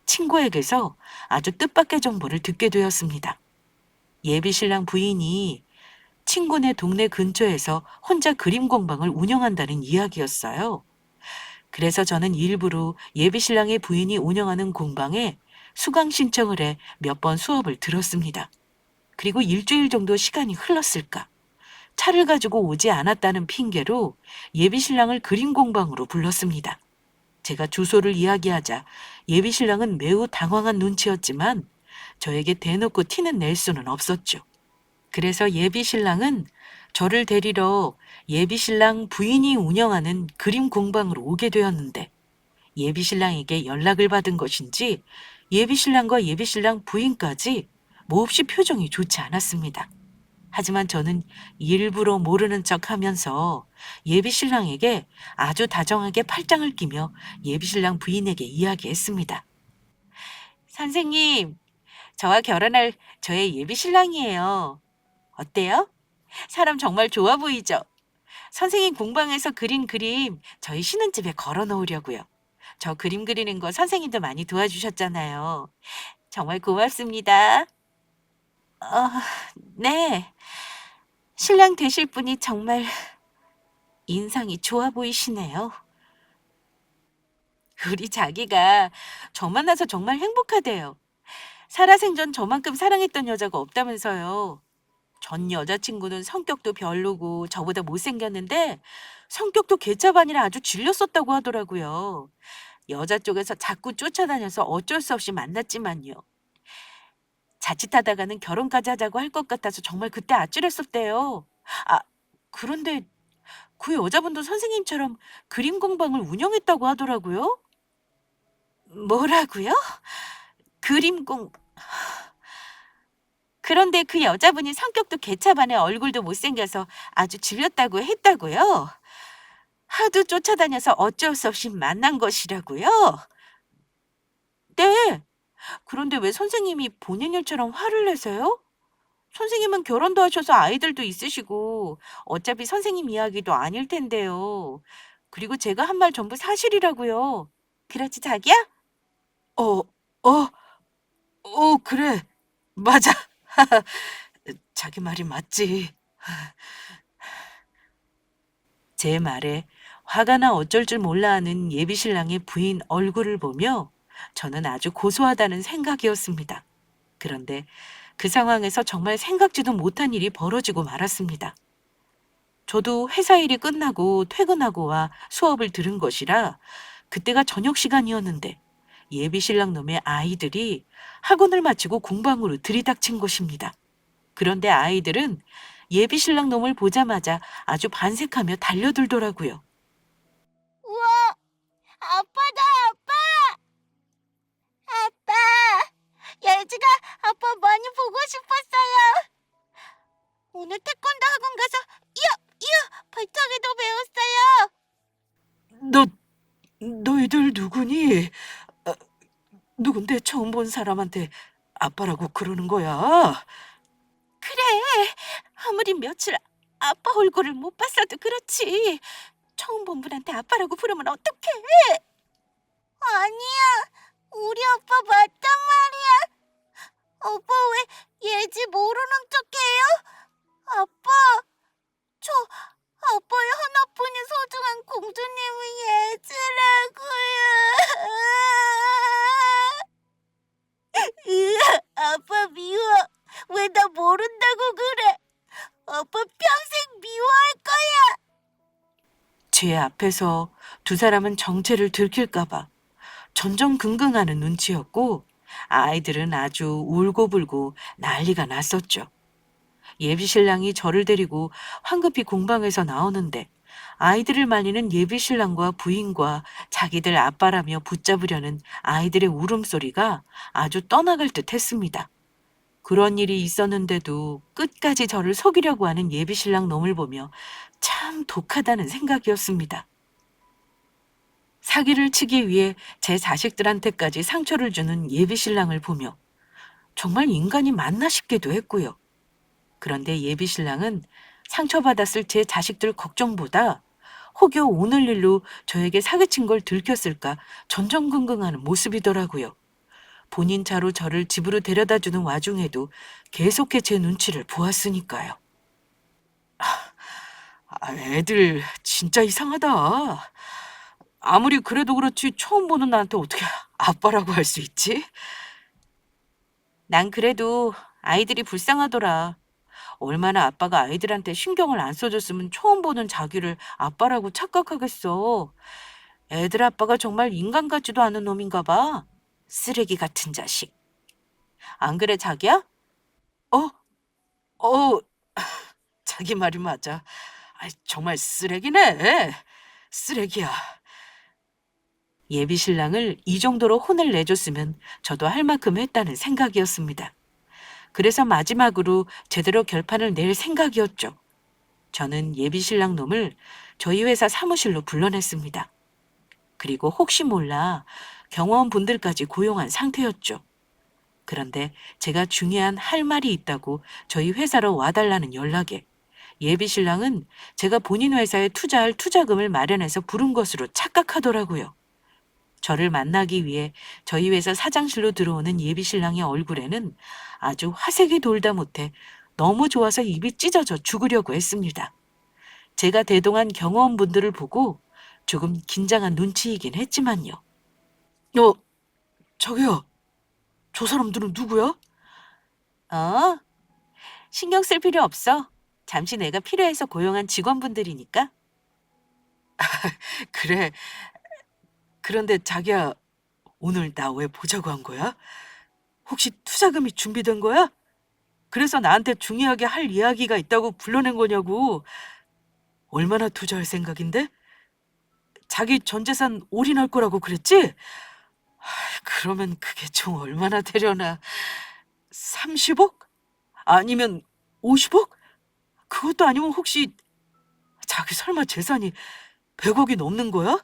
친구에게서 아주 뜻밖의 정보를 듣게 되었습니다. 예비 신랑 부인이 친구네 동네 근처에서 혼자 그림 공방을 운영한다는 이야기였어요. 그래서 저는 일부러 예비 신랑의 부인이 운영하는 공방에 수강 신청을 해 몇 번 수업을 들었습니다. 그리고 일주일 정도 시간이 흘렀을까. 차를 가지고 오지 않았다는 핑계로 예비 신랑을 그림 공방으로 불렀습니다. 제가 주소를 이야기하자 예비 신랑은 매우 당황한 눈치였지만 저에게 대놓고 티는 낼 수는 없었죠. 그래서 예비 신랑은 저를 데리러 예비 신랑 부인이 운영하는 그림 공방으로 오게 되었는데 예비 신랑에게 연락을 받은 것인지 예비 신랑과 예비 신랑 부인까지 몹시 표정이 좋지 않았습니다. 하지만 저는 일부러 모르는 척 하면서 예비 신랑에게 아주 다정하게 팔짱을 끼며 예비 신랑 부인에게 이야기했습니다. 선생님, 저와 결혼할 저의 예비 신랑이에요. 어때요? 사람 정말 좋아 보이죠? 선생님 공방에서 그린 그림 저희 신혼집에 걸어 놓으려고요. 저 그림 그리는 거 선생님도 많이 도와주셨잖아요. 정말 고맙습니다. 어, 네. 신랑 되실 분이 정말 인상이 좋아 보이시네요. 우리 자기가 저 만나서 정말 행복하대요. 살아생전 저만큼 사랑했던 여자가 없다면서요. 전 여자친구는 성격도 별로고 저보다 못생겼는데 성격도 개차반이라 아주 질렸었다고 하더라고요. 여자 쪽에서 자꾸 쫓아다녀서 어쩔 수 없이 만났지만요. 자칫하다가는 결혼까지 하자고 할 것 같아서 정말 그때 아찔했었대요. 아, 그런데 그 여자분도 선생님처럼 그림 공방을 운영했다고 하더라고요. 뭐라고요? 그림 공... 그런데 그 여자분이 성격도 개차반에 얼굴도 못생겨서 아주 질렸다고 했다고요? 하도 쫓아다녀서 어쩔 수 없이 만난 것이라고요? 네. 그런데 왜 선생님이 본인 일처럼 화를 내세요? 선생님은 결혼도 하셔서 아이들도 있으시고 어차피 선생님 이야기도 아닐 텐데요. 그리고 제가 한 말 전부 사실이라고요. 그렇지, 자기야? 어, 어, 그래. 맞아. 자기 말이 맞지. 제 말에 화가 나 어쩔 줄 몰라 하는 예비 신랑의 부인 얼굴을 보며 저는 아주 고소하다는 생각이었습니다. 그런데 그 상황에서 정말 생각지도 못한 일이 벌어지고 말았습니다. 저도 회사 일이 끝나고 퇴근하고 와 수업을 들은 것이라 그때가 저녁 시간이었는데 예비 신랑 놈의 아이들이 학원을 마치고 공방으로 들이닥친 것입니다. 그런데 아이들은 예비 신랑 놈을 보자마자 아주 반색하며 달려들더라고요. 우와, 아빠다, 아빠! 아빠! 예지가 아빠 많이 보고 싶었어요. 오늘 태권도 학원 가서 발차기도 배웠어요. 너, 너희들 누구니? 아, 누군데 처음 본 사람한테 아빠라고 그러는 거야? 그래, 아무리 며칠 아빠 얼굴을 못 봤어도 그렇지. 처음 본 분한테 아빠라고 부르면 어떡해? 아니야, 우리 아빠 맞단 말이야. 아빠 왜 예지 모르는 척해요? 아빠, 저 아빠의 하나뿐인 소중한 공주님은 예지라고요. 아빠 미워. 왜 나 모른다고 그래? 아빠 평생 미워할 거야. 제 앞에서 두 사람은 정체를 들킬까봐 전전긍긍하는 눈치였고 아이들은 아주 울고불고 난리가 났었죠. 예비 신랑이 저를 데리고 황급히 공방에서 나오는데 아이들을 말리는 예비 신랑과 부인과 자기들 아빠라며 붙잡으려는 아이들의 울음소리가 아주 떠나갈 듯 했습니다. 그런 일이 있었는데도 끝까지 저를 속이려고 하는 예비 신랑 놈을 보며 참 독하다는 생각이었습니다. 사기를 치기 위해 제 자식들한테까지 상처를 주는 예비 신랑을 보며 정말 인간이 맞나 싶기도 했고요. 그런데 예비 신랑은 상처받았을 제 자식들 걱정보다 혹여 오늘 일로 저에게 사기친 걸 들켰을까 전전긍긍하는 모습이더라고요. 본인 차로 저를 집으로 데려다 주는 와중에도 계속해 제 눈치를 보았으니까요. 애들 진짜 이상하다. 아무리 그래도 그렇지 처음 보는 나한테 어떻게 아빠라고 할 수 있지? 난 그래도 아이들이 불쌍하더라. 얼마나 아빠가 아이들한테 신경을 안 써줬으면 처음 보는 자기를 아빠라고 착각하겠어. 애들 아빠가 정말 인간 같지도 않은 놈인가 봐. 쓰레기 같은 자식. 안 그래, 자기야? 어? 어, 자기 말이 맞아. 정말 쓰레기네. 쓰레기야. 예비 신랑을 이 정도로 혼을 내줬으면 저도 할 만큼 했다는 생각이었습니다. 그래서 마지막으로 제대로 결판을 낼 생각이었죠. 저는 예비 신랑 놈을 저희 회사 사무실로 불러냈습니다. 그리고 혹시 몰라 경호원분들까지 고용한 상태였죠. 그런데 제가 중요한 할 말이 있다고 저희 회사로 와달라는 연락에 예비 신랑은 제가 본인 회사에 투자할 투자금을 마련해서 부른 것으로 착각하더라고요. 저를 만나기 위해 저희 회사 사장실로 들어오는 예비 신랑의 얼굴에는 아주 화색이 돌다 못해 너무 좋아서 입이 찢어져 죽으려고 했습니다. 제가 대동한 경호원분들을 보고 조금 긴장한 눈치이긴 했지만요. 자기야, 저 사람들은 누구야? 신경 쓸 필요 없어. 잠시 내가 필요해서 고용한 직원분들이니까. 그래. 그런데 자기야, 오늘 나 왜 보자고 한 거야? 혹시 투자금이 준비된 거야? 그래서 나한테 중요하게 할 이야기가 있다고 불러낸 거냐고. 얼마나 투자할 생각인데? 자기 전 재산 올인할 거라고 그랬지? 그러면 그게 총 얼마나 되려나? 30억? 아니면 50억? 그것도 아니면 혹시 자기 설마 재산이 100억이 넘는 거야?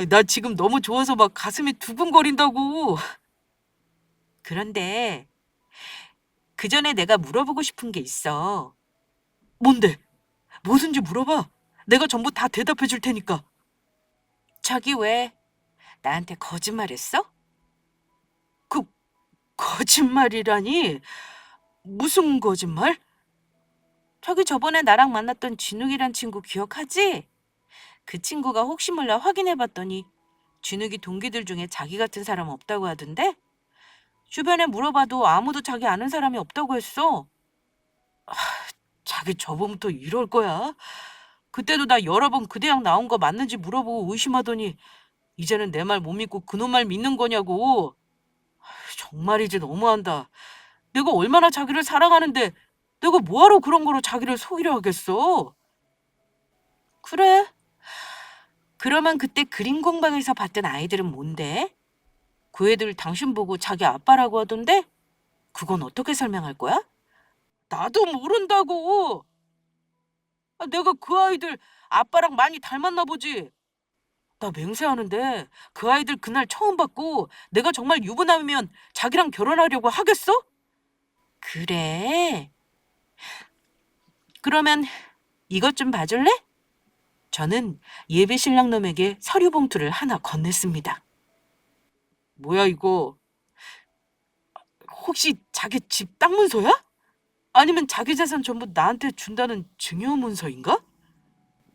나 지금 너무 좋아서 막 가슴이 두근거린다고. 그런데 그 전에 내가 물어보고 싶은 게 있어. 뭔데? 뭐든지 물어봐. 내가 전부 다 대답해 줄 테니까. 자기 왜 나한테 거짓말했어? 그 거짓말이라니? 무슨 거짓말? 자기 저번에 나랑 만났던 진욱이란 친구 기억하지? 그 친구가 혹시 몰라 확인해 봤더니 진욱이 동기들 중에 자기 같은 사람 없다고 하던데? 주변에 물어봐도 아무도 자기 아는 사람이 없다고 했어. 자기 저번부터 이럴 거야? 그때도 나 여러 번 그 대학 나온 거 맞는지 물어보고 의심하더니 이제는 내 말 못 믿고 그놈 말 믿는 거냐고. 정말이지 너무한다. 내가 얼마나 자기를 사랑하는데 내가 뭐하러 그런 거로 자기를 속이려 하겠어? 그래? 그러면 그때 그림 공방에서 봤던 아이들은 뭔데? 그 애들 당신 보고 자기 아빠라고 하던데? 그건 어떻게 설명할 거야? 나도 모른다고. 내가 그 아이들 아빠랑 많이 닮았나 보지. 나 맹세하는데 그 아이들 그날 처음 봤고 내가 정말 유부남이면 자기랑 결혼하려고 하겠어? 그래. 그러면 이것 좀 봐줄래? 저는 예비 신랑놈에게 서류 봉투를 하나 건넸습니다. 뭐야 이거? 혹시 자기 집 땅 문서야? 아니면 자기 재산 전부 나한테 준다는 증여 문서인가?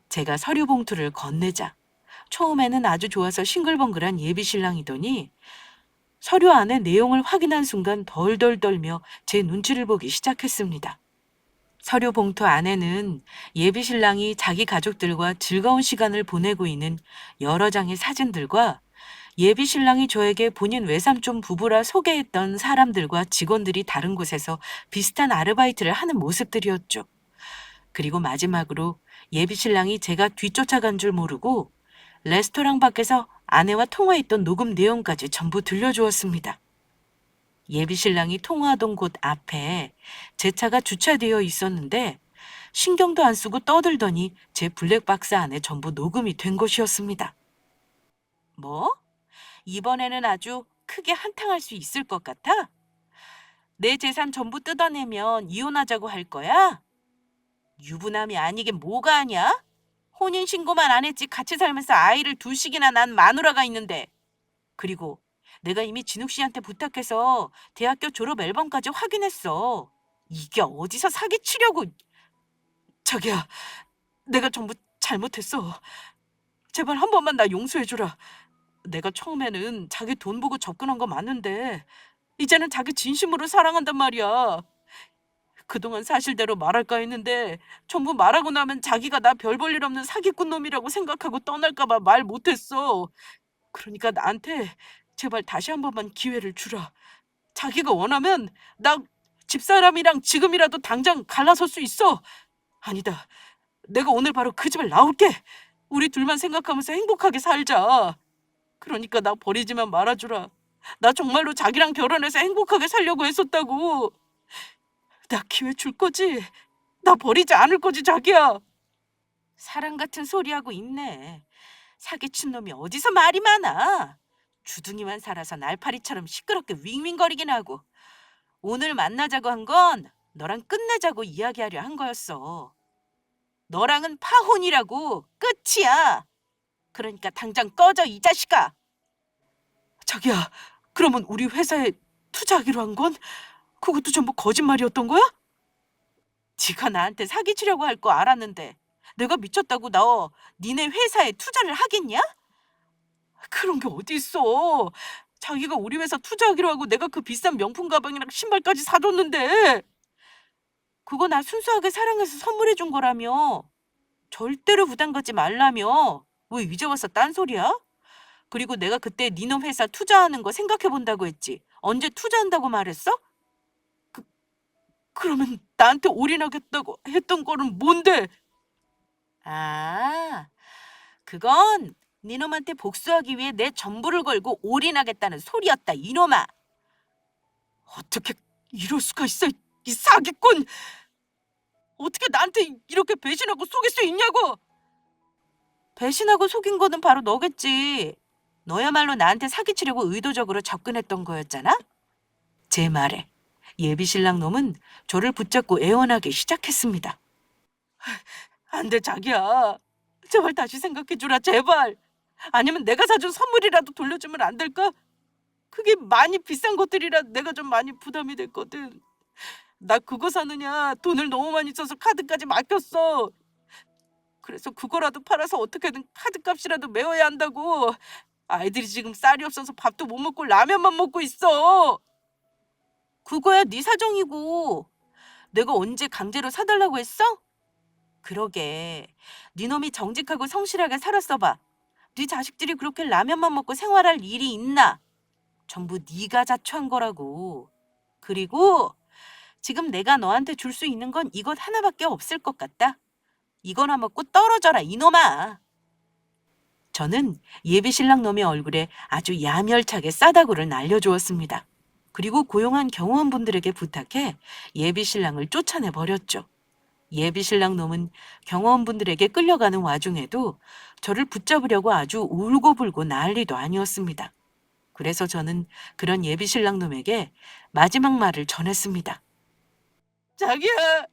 제가 서류 봉투를 건네자 처음에는 아주 좋아서 싱글벙글한 예비 신랑이더니 서류 안에 내용을 확인한 순간 덜덜 떨며 제 눈치를 보기 시작했습니다. 서류 봉투 안에는 예비 신랑이 자기 가족들과 즐거운 시간을 보내고 있는 여러 장의 사진들과 예비 신랑이 저에게 본인 외삼촌 부부라 소개했던 사람들과 직원들이 다른 곳에서 비슷한 아르바이트를 하는 모습들이었죠. 그리고 마지막으로 예비 신랑이 제가 뒤쫓아간 줄 모르고 레스토랑 밖에서 아내와 통화했던 녹음 내용까지 전부 들려주었습니다. 예비 신랑이 통화하던 곳 앞에 제 차가 주차되어 있었는데 신경도 안 쓰고 떠들더니 제 블랙박스 안에 전부 녹음이 된 것이었습니다. 뭐? 이번에는 아주 크게 한탕할 수 있을 것 같아? 내 재산 전부 뜯어내면 이혼하자고 할 거야? 유부남이 아니긴 뭐가 아냐? 혼인신고만 안 했지 같이 살면서 아이를 둘씩이나 난 마누라가 있는데. 그리고 내가 이미 진욱 씨한테 부탁해서 대학교 졸업 앨범까지 확인했어. 이게 어디서 사기치려고. 자기야, 내가 전부 잘못했어. 제발 한 번만 나 용서해주라. 내가 처음에는 자기 돈 보고 접근한 거 맞는데 이제는 자기 진심으로 사랑한단 말이야. 그동안 사실대로 말할까 했는데 전부 말하고 나면 자기가 나 별 볼 일 없는 사기꾼 놈이라고 생각하고 떠날까 봐 말 못했어. 그러니까 나한테 제발 다시 한 번만 기회를 주라. 자기가 원하면 나 집사람이랑 지금이라도 당장 갈라설 수 있어. 아니다. 내가 오늘 바로 그 집을 나올게. 우리 둘만 생각하면서 행복하게 살자. 그러니까 나 버리지만 말아주라. 나 정말로 자기랑 결혼해서 행복하게 살려고 했었다고. 나 기회 줄 거지? 나 버리지 않을 거지, 자기야? 사랑 같은 소리하고 있네. 사기친 놈이 어디서 말이 많아. 주둥이만 살아서 날파리처럼 시끄럽게 윙윙거리긴 하고. 오늘 만나자고 한 건 너랑 끝내자고 이야기하려 한 거였어. 너랑은 파혼이라고 끝이야. 그러니까 당장 꺼져 이 자식아. 자기야, 그러면 우리 회사에 투자하기로 한 건 그것도 전부 거짓말이었던 거야? 지가 나한테 사기치려고 할 거 알았는데 내가 미쳤다고 너 니네 회사에 투자를 하겠냐? 그런 게 어디 있어. 자기가 우리 회사 투자하기로 하고 내가 그 비싼 명품 가방이랑 신발까지 사줬는데 그거 나 순수하게 사랑해서 선물해 준 거라며. 절대로 부담 갖지 말라며. 왜 이제 와서 딴소리야? 그리고 내가 그때 니놈 회사 투자하는 거 생각해 본다고 했지. 언제 투자한다고 말했어? 그, 그러면 나한테 올인하겠다고 했던 거는 뭔데? 아, 그건 니놈한테 복수하기 위해 내 전부를 걸고 올인하겠다는 소리였다, 이놈아. 어떻게 이럴 수가 있어, 이 사기꾼! 어떻게 나한테 이렇게 배신하고 속일 수 있냐고! 배신하고 속인 거는 바로 너겠지. 너야말로 나한테 사기치려고 의도적으로 접근했던 거였잖아? 제 말에 예비신랑 놈은 저를 붙잡고 애원하기 시작했습니다. 안 돼, 자기야. 제발 다시 생각해주라, 제발. 아니면 내가 사준 선물이라도 돌려주면 안 될까? 그게 많이 비싼 것들이라 내가 좀 많이 부담이 됐거든. 나 그거 사느냐 돈을 너무 많이 써서 카드까지 막혔어. 그래서 그거라도 팔아서 어떻게든 카드값이라도 메워야 한다고. 아이들이 지금 쌀이 없어서 밥도 못 먹고 라면만 먹고 있어. 그거야 네 사정이고 내가 언제 강제로 사달라고 했어? 그러게 네 놈이 정직하고 성실하게 살았어 봐. 네 자식들이 그렇게 라면만 먹고 생활할 일이 있나? 전부 네가 자초한 거라고. 그리고 지금 내가 너한테 줄 수 있는 건 이것 하나밖에 없을 것 같다. 이거나 먹고 떨어져라, 이놈아. 저는 예비신랑 놈의 얼굴에 아주 야멸차게 싸다구를 날려주었습니다. 그리고 고용한 경호원분들에게 부탁해 예비신랑을 쫓아내 버렸죠. 예비신랑 놈은 경호원분들에게 끌려가는 와중에도 저를 붙잡으려고 아주 울고불고 난리도 아니었습니다. 그래서 저는 그런 예비신랑 놈에게 마지막 말을 전했습니다. 자기야,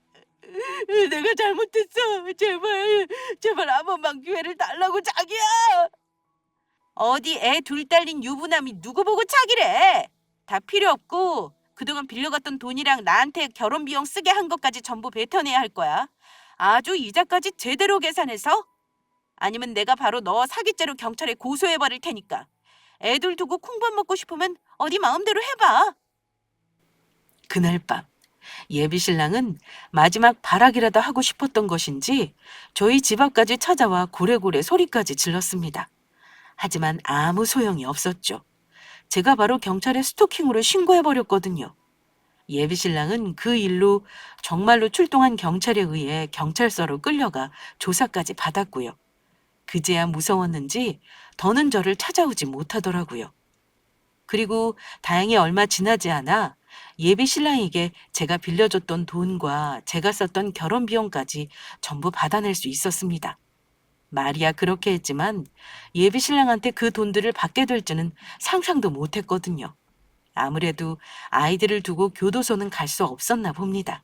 내가 잘못했어. 제발 한 번만 기회를 달라고, 자기야. 어디 애 둘 딸린 유부남이 누구 보고 차기래. 다 필요 없고 그동안 빌려갔던 돈이랑 나한테 결혼 비용 쓰게 한 것까지 전부 뱉어내야 할 거야. 아주 이자까지 제대로 계산해서. 아니면 내가 바로 너 사기죄로 경찰에 고소해버릴 테니까. 애들 두고 콩밥 먹고 싶으면 어디 마음대로 해봐. 그날 밤 예비신랑은 마지막 발악이라도 하고 싶었던 것인지 저희 집 앞까지 찾아와 고래고래 소리까지 질렀습니다. 하지만 아무 소용이 없었죠. 제가 바로 경찰에 스토킹으로 신고해버렸거든요. 예비신랑은 그 일로 정말로 출동한 경찰에 의해 경찰서로 끌려가 조사까지 받았고요. 그제야 무서웠는지 더는 저를 찾아오지 못하더라고요. 그리고 다행히 얼마 지나지 않아 예비신랑에게 제가 빌려줬던 돈과 제가 썼던 결혼 비용까지 전부 받아낼 수 있었습니다. 말이야 그렇게 했지만 예비신랑한테 그 돈들을 받게 될 줄은 상상도 못했거든요. 아무래도 아이들을 두고 교도소는 갈 수 없었나 봅니다.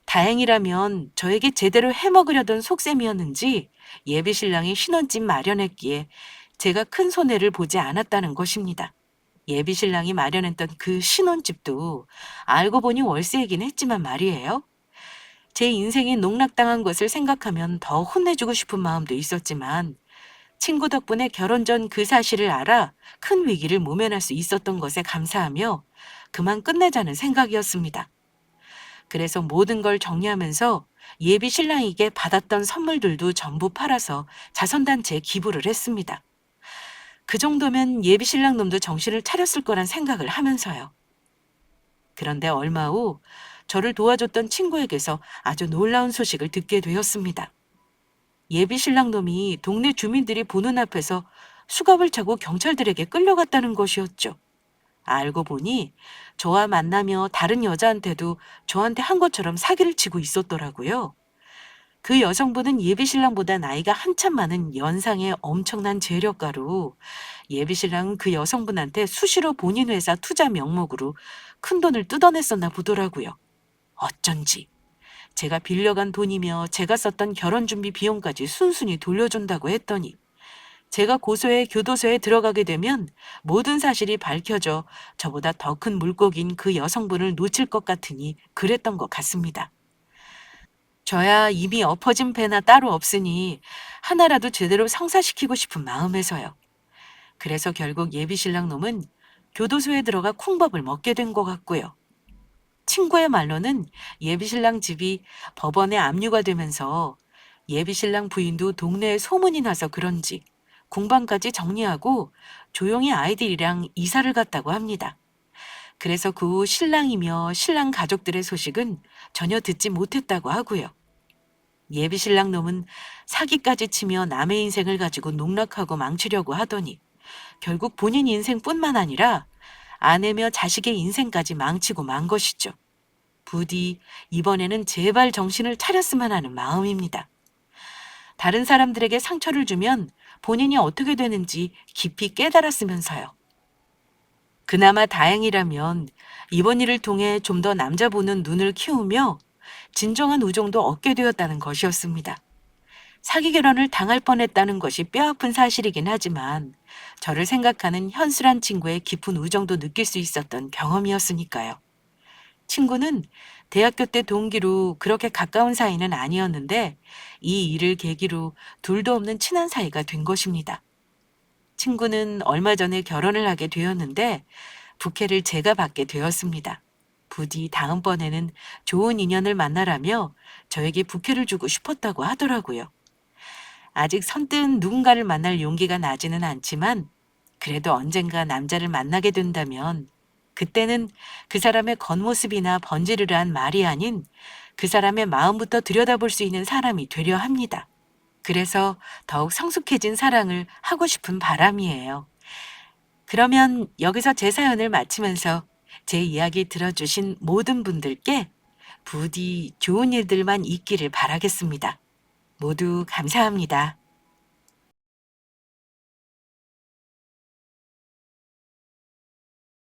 다행이라면 저에게 제대로 해먹으려던 속셈이었는지 예비신랑이 신혼집 마련했기에 제가 큰 손해를 보지 않았다는 것입니다. 예비신랑이 마련했던 그 신혼집도 알고 보니 월세이긴 했지만 말이에요. 제 인생이 농락당한 것을 생각하면 더 혼내주고 싶은 마음도 있었지만 친구 덕분에 결혼 전 그 사실을 알아 큰 위기를 모면할 수 있었던 것에 감사하며 그만 끝내자는 생각이었습니다. 그래서 모든 걸 정리하면서 예비 신랑에게 받았던 선물들도 전부 팔아서 자선단체에 기부를 했습니다. 그 정도면 예비 신랑 놈도 정신을 차렸을 거란 생각을 하면서요. 그런데 얼마 후 저를 도와줬던 친구에게서 아주 놀라운 소식을 듣게 되었습니다. 예비 신랑 놈이 동네 주민들이 보는 앞에서 수갑을 차고 경찰들에게 끌려갔다는 것이었죠. 알고 보니 저와 만나며 다른 여자한테도 저한테 한 것처럼 사기를 치고 있었더라고요. 그 여성분은 예비신랑보다 나이가 한참 많은 연상의 엄청난 재력가로 예비신랑은 그 여성분한테 수시로 본인 회사 투자 명목으로 큰 돈을 뜯어냈었나 보더라고요. 어쩐지 제가 빌려간 돈이며 제가 썼던 결혼준비 비용까지 순순히 돌려준다고 했더니 제가 고소해 교도소에 들어가게 되면 모든 사실이 밝혀져 저보다 더 큰 물고기인 그 여성분을 놓칠 것 같으니 그랬던 것 같습니다. 저야 이미 엎어진 배나 따로 없으니 하나라도 제대로 성사시키고 싶은 마음에서요. 그래서 결국 예비신랑 놈은 교도소에 들어가 콩밥을 먹게 된 것 같고요. 친구의 말로는 예비신랑 집이 법원에 압류가 되면서 예비신랑 부인도 동네에 소문이 나서 그런지 공방까지 정리하고 조용히 아이들이랑 이사를 갔다고 합니다. 그래서 그 후 신랑이며 신랑 가족들의 소식은 전혀 듣지 못했다고 하고요. 예비신랑 놈은 사기까지 치며 남의 인생을 가지고 농락하고 망치려고 하더니 결국 본인 인생뿐만 아니라 아내며 자식의 인생까지 망치고 만 것이죠. 부디 이번에는 제발 정신을 차렸으면 하는 마음입니다. 다른 사람들에게 상처를 주면 본인이 어떻게 되는지 깊이 깨달았으면서요. 그나마 다행이라면 이번 일을 통해 좀 더 남자 보는 눈을 키우며 진정한 우정도 얻게 되었다는 것이었습니다. 사기 결혼을 당할 뻔했다는 것이 뼈아픈 사실이긴 하지만 저를 생각하는 현수란 친구의 깊은 우정도 느낄 수 있었던 경험이었으니까요. 친구는 대학교 때 동기로 그렇게 가까운 사이는 아니었는데 이 일을 계기로 둘도 없는 친한 사이가 된 것입니다. 친구는 얼마 전에 결혼을 하게 되었는데 부케를 제가 받게 되었습니다. 부디 다음번에는 좋은 인연을 만나라며 저에게 부케를 주고 싶었다고 하더라고요. 아직 선뜻 누군가를 만날 용기가 나지는 않지만 그래도 언젠가 남자를 만나게 된다면 그때는 그 사람의 겉모습이나 번지르르한 말이 아닌 그 사람의 마음부터 들여다볼 수 있는 사람이 되려 합니다. 그래서 더욱 성숙해진 사랑을 하고 싶은 바람이에요. 그러면 여기서 제 사연을 마치면서 제 이야기 들어주신 모든 분들께 부디 좋은 일들만 있기를 바라겠습니다. 모두 감사합니다.